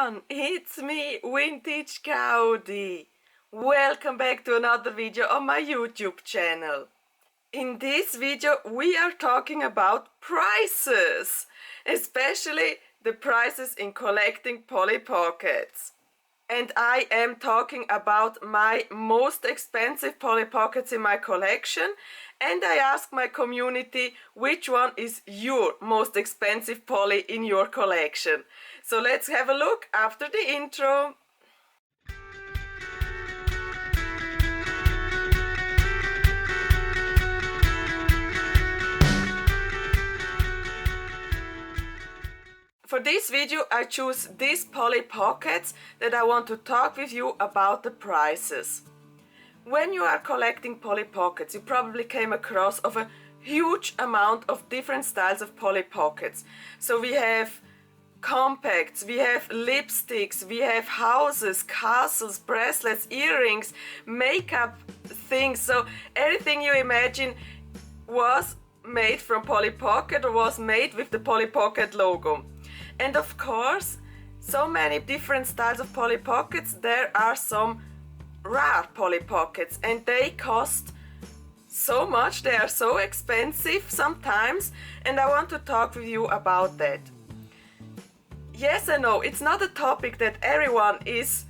everyone, it's me, Vintagegaudi. Welcome back to another video on my YouTube channel. In this video we are talking about prices, especially the prices in collecting Polly Pockets. And I am talking about my most expensive Polly Pockets in my collection, and I ask my community which one is your most expensive Polly in your collection. So let's have a look after the intro. For this video I choose these Polly Pockets that I want to talk with you about the prices. When you are collecting Polly Pockets, you probably came across of a huge amount of different styles of Polly Pockets. So we have compacts, we have lipsticks, we have houses, castles, bracelets, earrings, makeup things. So everything you imagine was made from Polly Pocket or was made with the Polly Pocket logo. And of course, so many different styles of Polly Pockets. There are some rare Polly Pockets and they cost so much, they are so expensive sometimes, and I want to talk with you about that. Yes, I know it's not a topic that everyone is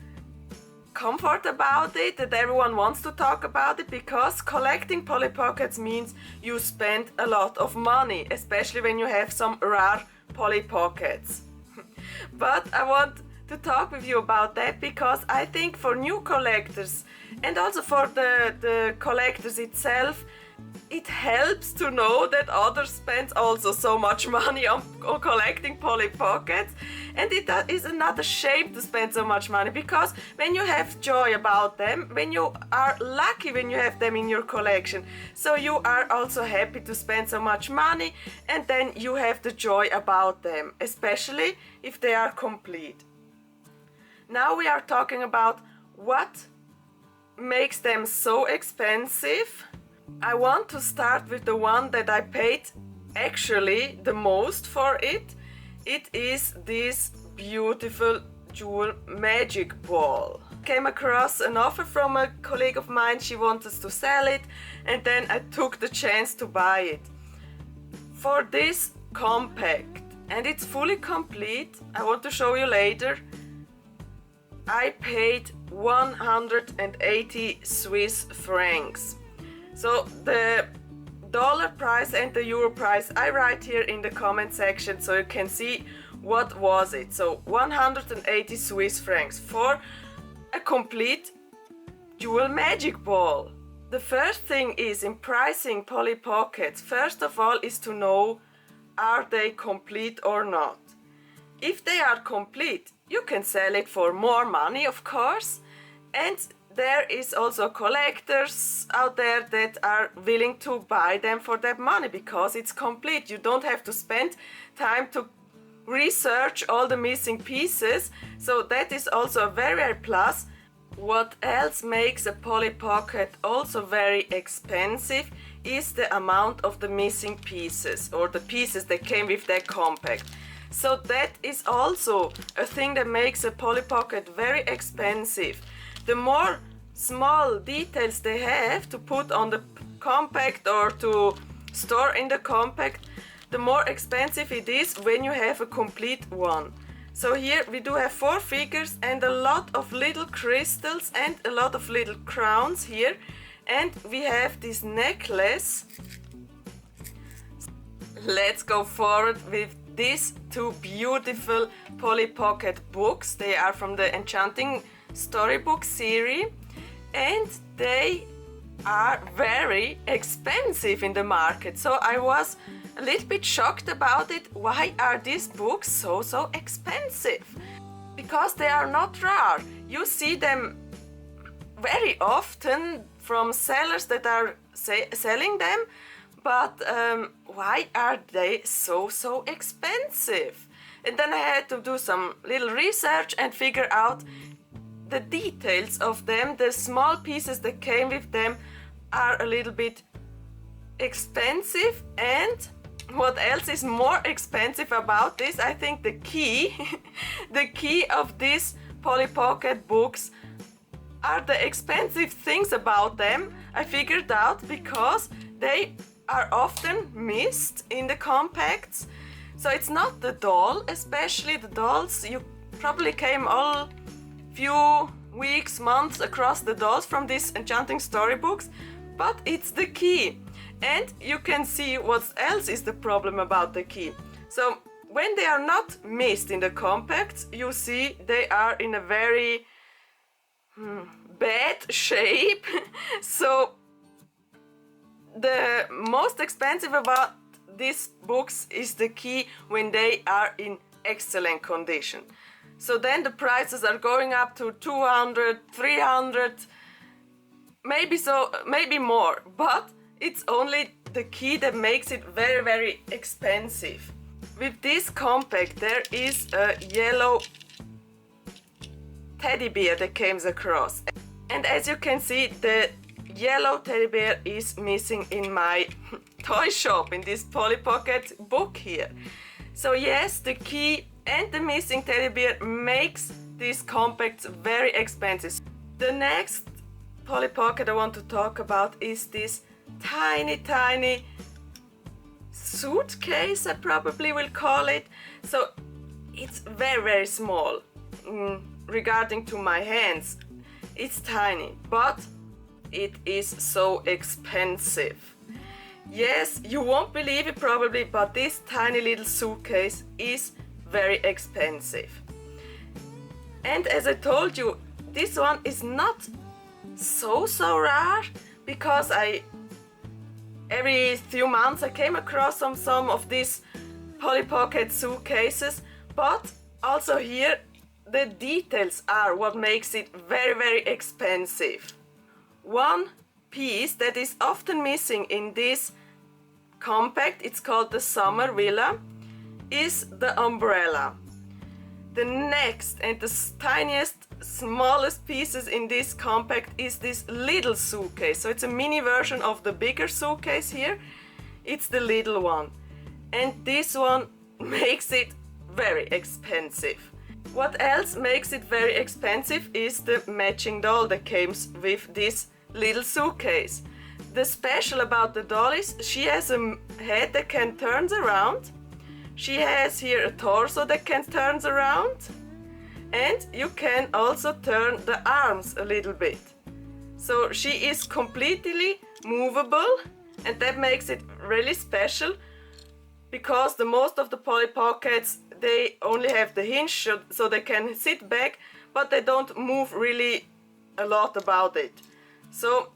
comfort about it, that everyone wants to talk about it, because collecting Polly Pockets means you spend a lot of money, especially when you have some rare Polly Pockets. But I want to talk with you about that because I think for new collectors and also for the collectors itself, it helps to know that others spend also so much money on collecting Polly Pockets, and it is not a shame to spend so much money, because when you have joy about them, when you are lucky when you have them in your collection, so you are also happy to spend so much money, and then you have the joy about them, especially if they are complete. Now we are talking about what makes them so expensive. I want to start with the one that I paid actually the most for it. It is this beautiful jewel magic ball. Came across an offer from a colleague of mine, she wanted to sell it, and then I took the chance to buy it. For this compact, and it's fully complete, I want to show you later, I paid 180 Swiss francs. So the dollar price and the euro price I write here in the comment section so you can see what was it. So 180 Swiss francs for a complete jewel magic ball. The first thing is in pricing Polly Pockets, first of all, is to know, are they complete or not? If they are complete, you can sell it for more money, of course, and there is also collectors out there that are willing to buy them for that money because it's complete. You don't have to spend time to research all the missing pieces, so that is also a very plus. What else makes a Polly Pocket also very expensive is the amount of the missing pieces, or the pieces that came with that compact. So that is also a thing that makes a Polly Pocket very expensive. The more small details they have to put on the compact or to store in the compact, the more expensive it is when you have a complete one. So here we do have 4 figures and a lot of little crystals and a lot of little crowns here, and we have this necklace. Let's go forward with these 2 beautiful Polly Pocket books. They are from the Enchanting Storybook series, and they are very expensive in the market. So I was a little bit shocked about it. Why are these books so expensive? Because they are not rare. You see them very often from sellers that are selling them, but why are they so expensive? And then I had to do some little research and figure out the details of them. The small pieces that came with them are a little bit expensive, and what else is more expensive about this? I think the key, the key of these Polly Pocket books are the expensive things about them. I figured out because they are often missed in the compacts. So it's not the doll, especially the dolls. You probably came all few weeks, months across the dolls from these enchanting storybooks, but it's the key. And you can see what else is the problem about the key. So when they are not missed in the compacts, you see they are in a very bad shape. So the most expensive about these books is the key when they are in excellent condition. So then the prices are going up to 200, 300, maybe more, but it's only the key that makes it very, very expensive. With this compact there is a yellow teddy bear that came across, and as you can see the yellow teddy bear is missing in my toy shop in this Polly Pocket book here. So yes, the key and the missing teddy bear makes these compacts very expensive. The next Polly Pocket I want to talk about is this tiny suitcase, I probably will call it. So it's very, very small regarding to my hands. It's tiny, but it is so expensive. Yes, you won't believe it probably, but this tiny little suitcase is very expensive. And as I told you, this one is not so rare, because every few months I came across some of these Polly Pocket suitcases, but also here the details are what makes it very, very expensive. One piece that is often missing in this compact, it's called the Summer Villa, is the umbrella. The next and the tiniest, smallest pieces in this compact is this little suitcase. So it's a mini version of the bigger suitcase here. It's the little one. And this one makes it very expensive. What else makes it very expensive is the matching doll that comes with this little suitcase. The special about the doll is she has a head that can turn around. She has here a torso that can turn around, and you can also turn the arms a little bit. So she is completely movable, and that makes it really special, because the most of the Polly Pockets, they only have the hinge so they can sit back, but they don't move really a lot about it. So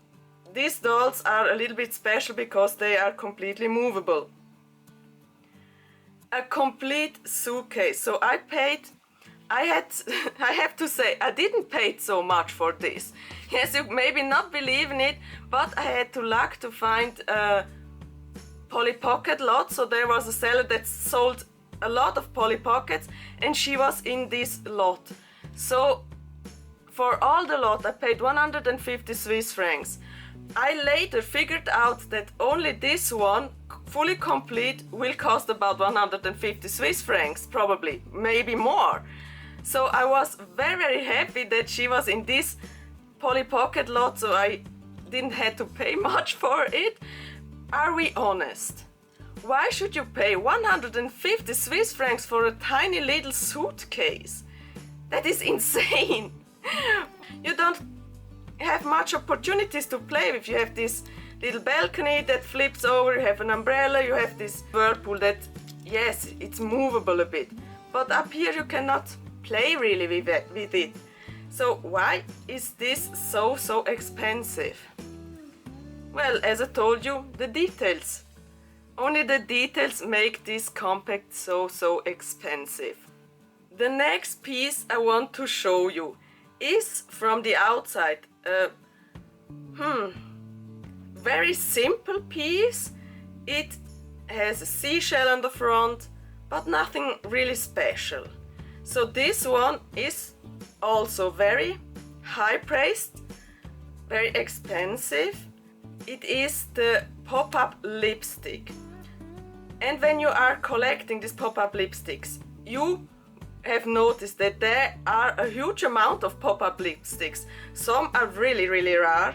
these dolls are a little bit special because they are completely movable. A complete suitcase. So I have to say, I didn't pay so much for this. Yes, you maybe not believe in it, but I had to luck to find a Polly Pocket lot. So there was a seller that sold a lot of Polly Pockets, and she was in this lot. So for all the lot I paid 150 Swiss francs. I later figured out that only this one, fully complete, will cost about 150 Swiss francs, probably, maybe more. So I was very, very happy that she was in this Polly Pocket lot, so I didn't have to pay much for it. Are we honest? Why should you pay 150 Swiss francs for a tiny little suitcase? That is insane. You don't have much opportunities to play with. You have this little balcony that flips over, you have an umbrella, you have this whirlpool that, yes, it's movable a bit, but up here you cannot play really with it. So why is this so expensive? Well, as I told you, the details. Only the details make this compact so expensive. The next piece I want to show you is from the outside. Very simple piece. It has a seashell on the front, but nothing really special. So this one is also very high priced, very expensive. It is the pop-up lipstick. And when you are collecting these pop-up lipsticks, you have noticed that there are a huge amount of pop-up lipsticks. Some are really, really rare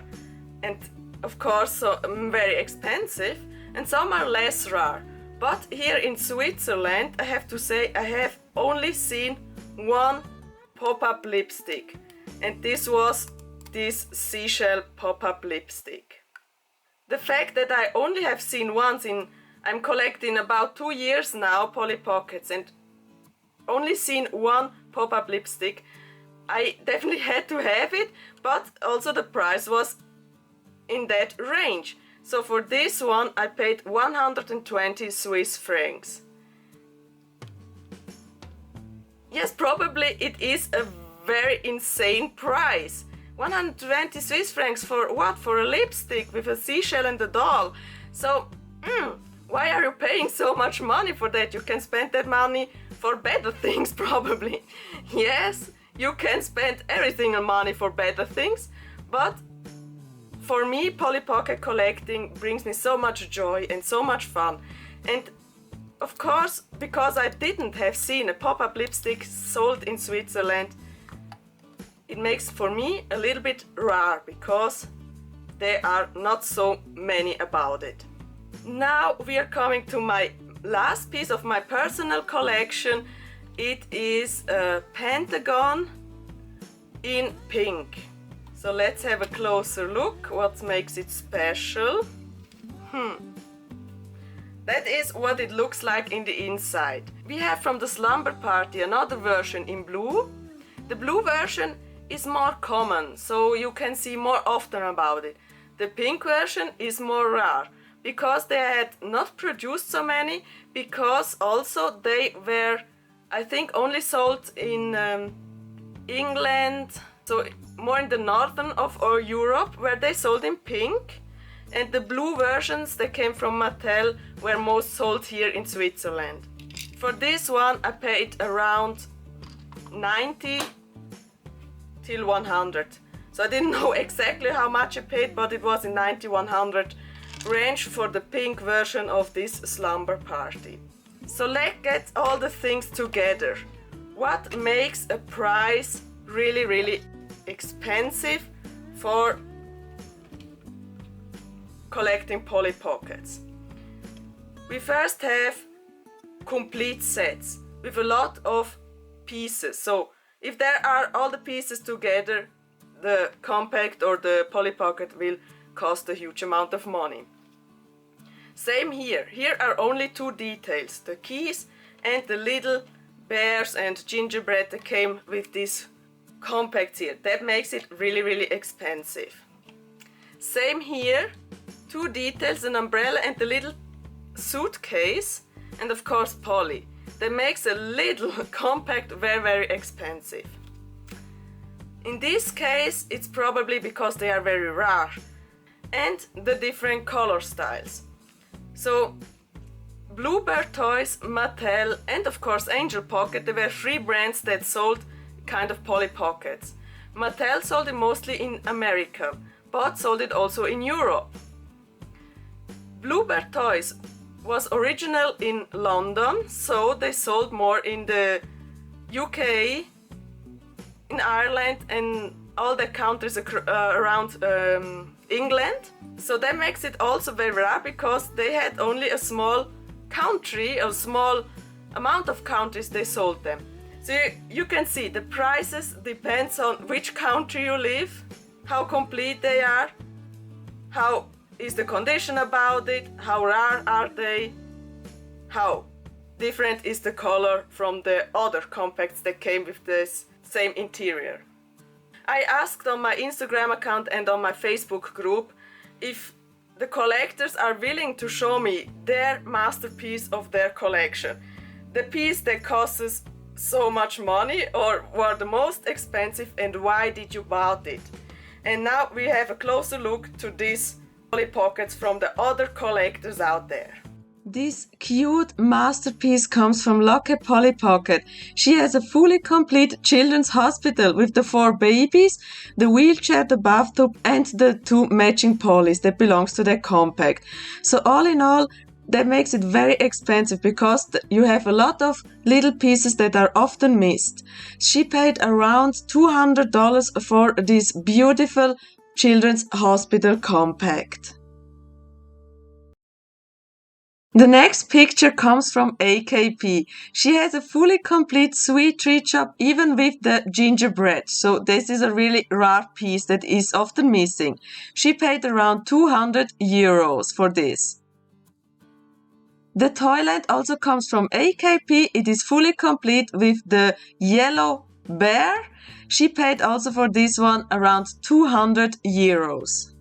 and of course so very expensive, and some are less rare. But here in Switzerland, I have to say I have only seen one pop-up lipstick, and this was this seashell pop-up lipstick. The fact that I only have seen once I'm collecting about 2 years now Polly Pockets and only seen one pop-up lipstick, I definitely had to have it, but also the price was in that range. So for this one I paid 120 Swiss francs. Yes, probably it is a very insane price. 120 Swiss francs for what? For a lipstick with a seashell and a doll. So, why are you paying so much money for that? You can spend that money for better things probably. Yes, you can spend everything on money for better things, but for me, Polly Pocket collecting brings me so much joy and so much fun. And of course, because I didn't have seen a pop-up lipstick sold in Switzerland, it makes for me a little bit rare because there are not so many about it. Now we are coming to my last piece of my personal collection. It is a pentagon in pink. So let's have a closer look what makes it special. That is what it looks like in the inside. We have from the Slumber Party another version in blue. The blue version is more common, so you can see more often about it. The pink version is more rare, because they had not produced so many, because also they were, I think, only sold in England, so more in the northern of Europe, where they sold in pink, and the blue versions that came from Mattel were most sold here in Switzerland. For this one I paid around 90 till 100. So I didn't know exactly how much I paid, but it was in 90-100 range for the pink version of this Slumber Party. So let's get all the things together. What makes a price really, really expensive for collecting Polly Pockets? We first have complete sets with a lot of pieces. So if there are all the pieces together, the compact or the Polly Pocket will cost a huge amount of money. Same here. Here are only two details, the keys and the little bears and gingerbread that came with these compacts here. That makes it really, really expensive. Same here, two details, an umbrella and the little suitcase, and of course Polly. That makes a little compact very, very expensive. In this case, it's probably because they are very rare and the different color styles. So, Bluebird Toys, Mattel, and of course Angel Pocket, there were three brands that sold kind of Polly Pockets. Mattel sold it mostly in America, but sold it also in Europe. Bluebird Toys was original in London, so they sold more in the UK, in Ireland and all the countries around England. So that makes it also very rare because they had only a small country, a small amount of countries they sold them. So you can see the prices depends on which country you live, how complete they are, how is the condition about it, how rare are they, how different is the color from the other compacts that came with this same interior. I asked on my Instagram account and on my Facebook group if the collectors are willing to show me their masterpiece of their collection. The piece that costs so much money or were the most expensive, and why did you buy it? And now we have a closer look to these Polly Pockets from the other collectors out there. This cute masterpiece comes from Locke Polly Pocket. She has a fully complete children's hospital with the 4 babies, the wheelchair, the bathtub and the 2 matching Pollys that belongs to their compact. So all in all, that makes it very expensive because you have a lot of little pieces that are often missed. She paid around $200 for this beautiful children's hospital compact. The next picture comes from AKP. She has a fully complete sweet treat shop even with the gingerbread. So this is a really rare piece that is often missing. She paid around €200 for this. The toilet also comes from AKP. It is fully complete with the yellow bear. She paid also for this one around €200.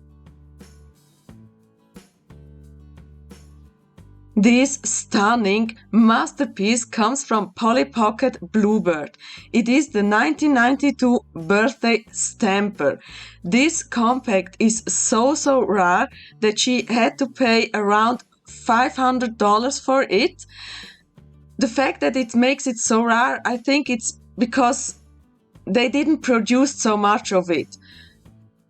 This stunning masterpiece comes from Polly Pocket Bluebird. It is the 1992 birthday stamper. This compact is so rare that she had to pay around $500 for it. The fact that it makes it so rare, I think it's because they didn't produce so much of it.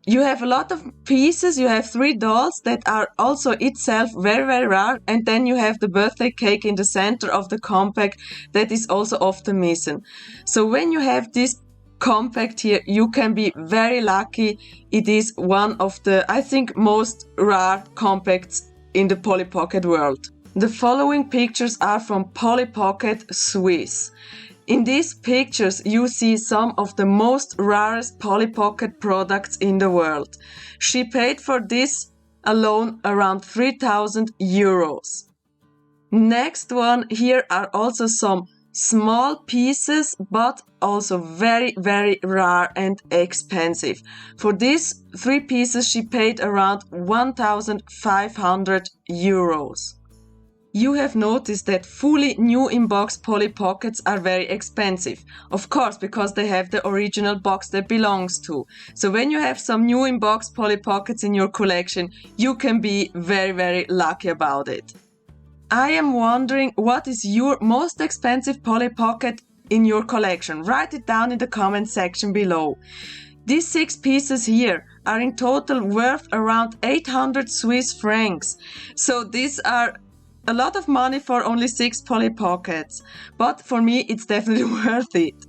You have a lot of pieces, you have 3 dolls that are also itself very rare, and then you have the birthday cake in the center of the compact that is also often missing. So when you have this compact here, you can be very lucky. It is one of the, I think, most rare compacts in the Polly Pocket world. The following pictures are from Polly Pocket Swiss. In these pictures, you see some of the most rarest Polly Pocket products in the world. She paid for this alone around €3,000. Next one, here are also some small pieces, but also very rare and expensive. For these 3 pieces, she paid around €1,500. You have noticed that fully new in-box Polly Pockets are very expensive. Of course, because they have the original box that belongs to. So when you have some new in-box Polly Pockets in your collection, you can be very lucky about it. I am wondering, what is your most expensive Polly Pocket in your collection? Write it down in the comment section below. These 6 pieces here are in total worth around 800 Swiss francs. So these are a lot of money for only 6 Polly Pockets, but for me it's definitely worth it.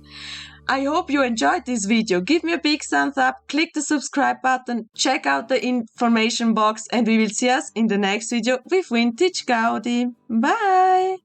I hope you enjoyed this video. Give me a big thumbs up, click the subscribe button, check out the information box, and we will see us in the next video with Vintagegaudi. Bye!